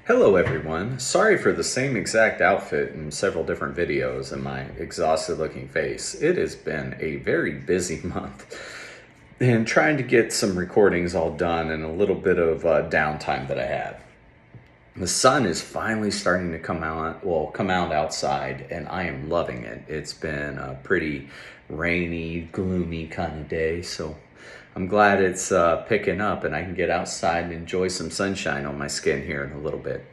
Hello everyone. Sorry for the same exact outfit in several different videos and my exhausted looking face. It has been a very busy month and trying to get some recordings all done and a little bit of downtime that I had. The sun is finally starting to come out outside, and I am loving it. It's been a pretty rainy, gloomy kind of day, so I'm glad it's picking up and I can get outside and enjoy some sunshine on my skin here in a little bit.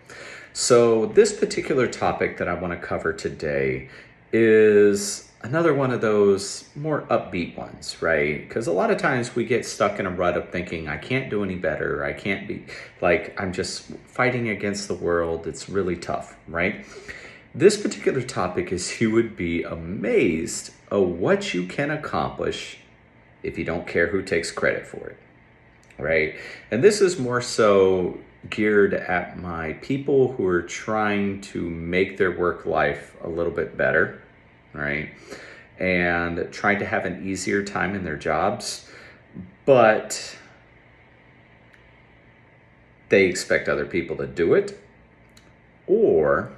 So this particular topic that I want to cover today is another one of those more upbeat ones, right? Because a lot of times we get stuck in a rut of thinking, I can't do any better. I can't be I'm just fighting against the world. It's really tough, right? This particular topic is you would be amazed at what you can accomplish if you don't care who takes credit for it, right? And this is more so geared at my people who are trying to make their work life a little bit better, right? And trying to have an easier time in their jobs, but they expect other people to do it, or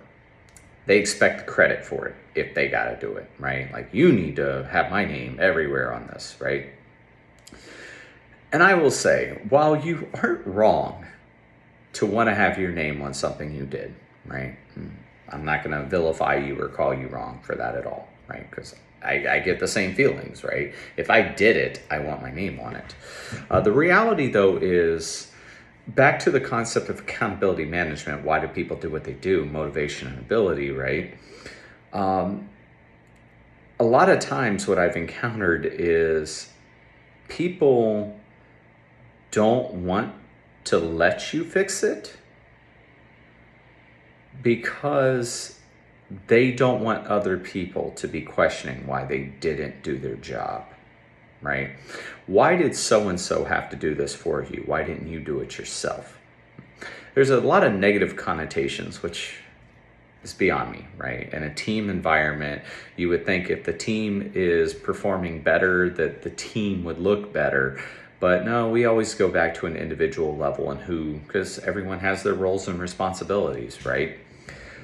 they expect credit for it if they got to do it, right? Like, you need to have my name everywhere on this, right? And I will say, while you aren't wrong to want to have your name on something you did, right? I'm not going to vilify you or call you wrong for that at all, right? Because I get the same feelings, right? If I did it, I want my name on it. The reality, though, is back to the concept of accountability management. Why do people do what they do? Motivation and ability, right? A lot of times what I've encountered is people don't want to let you fix it because they don't want other people to be questioning why they didn't do their job, right? Why did so-and-so have to do this for you? Why didn't you do it yourself? There's a lot of negative connotations, which is beyond me, right? In a team environment, you would think if the team is performing better, that the team would look better. But no, we always go back to an individual level and because everyone has their roles and responsibilities, right?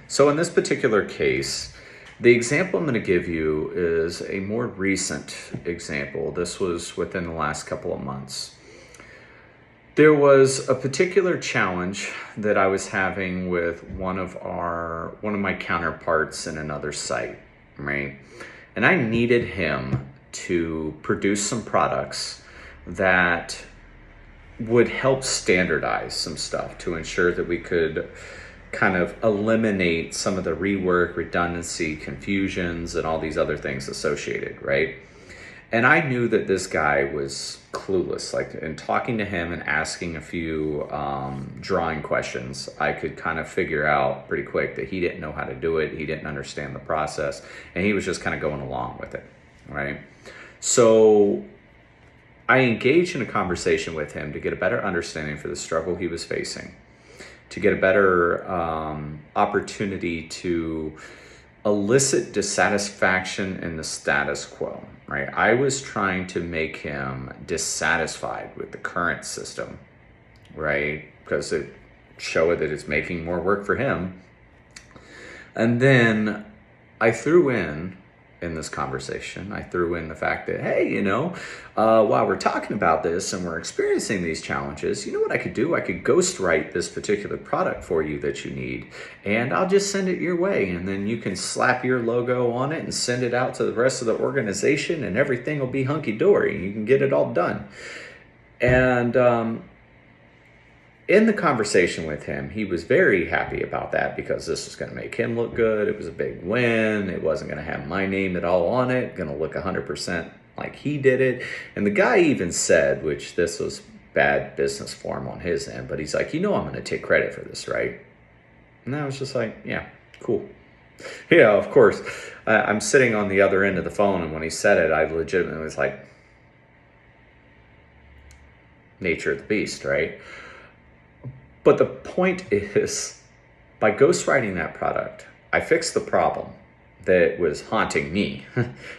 So in this particular case, the example I'm going to give you is a more recent example. This was within the last couple of months. There was a particular challenge that I was having with one of my counterparts in another site, right? And I needed him to produce some products that would help standardize some stuff to ensure that we could kind of eliminate some of the rework, redundancy, confusions, and all these other things associated, right? And I knew that this guy was clueless. Like, in talking to him and asking a few drawing questions, I could kind of figure out pretty quick that he didn't know how to do it. He didn't understand the process, and he was just kind of going along with it, right? So I engaged in a conversation with him to get a better understanding for the struggle he was facing, to get a better opportunity to elicit dissatisfaction in the status quo, right? I was trying to make him dissatisfied with the current system, right? Because it showed that it's making more work for him. And then I threw in this conversation, I threw in the fact that, hey, while we're talking about this and we're experiencing these challenges, you know what I could do? I could ghostwrite this particular product for you that you need, and I'll just send it your way, and then you can slap your logo on it and send it out to the rest of the organization, and everything will be hunky-dory. You can get it all done. And in the conversation with him, he was very happy about that because this was going to make him look good. It was a big win. It wasn't going to have my name at all on it. Going to look 100% like he did it. And the guy even said, which this was bad business form on his end, but he's like, I'm going to take credit for this, right? And I was just like, yeah, cool. Yeah, of course. I'm sitting on the other end of the phone, and when he said it, I legitimately was like, nature of the beast, right? But the point is, by ghostwriting that product, I fixed the problem that was haunting me,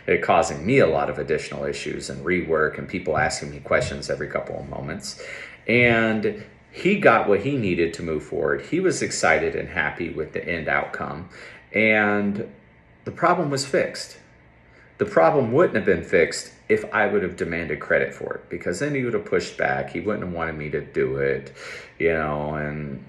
it causing me a lot of additional issues and rework and people asking me questions every couple of moments. And He got what he needed to move forward. He was excited and happy with the end outcome. And the problem was fixed. The problem wouldn't have been fixed if I would have demanded credit for it, because then he would have pushed back. He wouldn't have wanted me to do it, and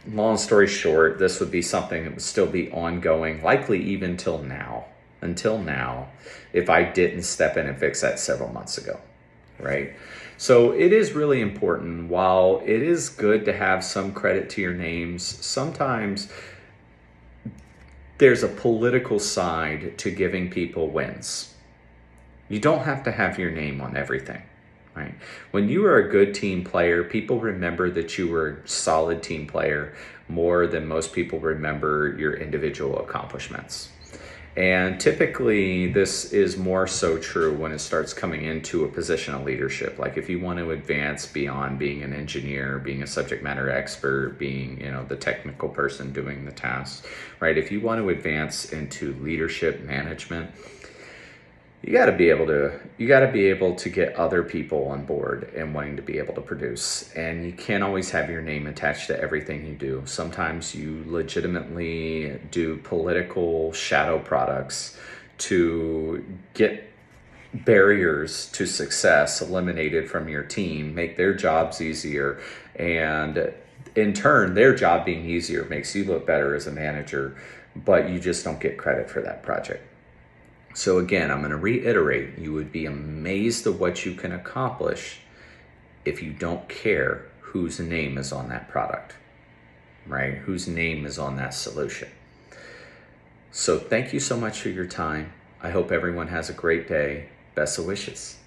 long story short, this would be something that would still be ongoing, likely even until now, if I didn't step in and fix that several months ago, right? So it is really important. While it is good to have some credit to your names, sometimes there's a political side to giving people wins. You don't have to have your name on everything, right? When you are a good team player, people remember that you were a solid team player more than most people remember your individual accomplishments. And typically this is more so true when it starts coming into a position of leadership. Like if you want to advance beyond being an engineer, being a subject matter expert, being, the technical person doing the tasks, right? If you want to advance into leadership management, you got to be able to get other people on board and wanting to be able to produce. And you can't always have your name attached to everything you do. Sometimes you legitimately do political shadow products to get barriers to success eliminated from your team, make their jobs easier, and in turn, their job being easier makes you look better as a manager, but you just don't get credit for that project. So again, I'm going to reiterate, you would be amazed at what you can accomplish if you don't care whose name is on that product, right? Whose name is on that solution. So thank you so much for your time. I hope everyone has a great day. Best of wishes.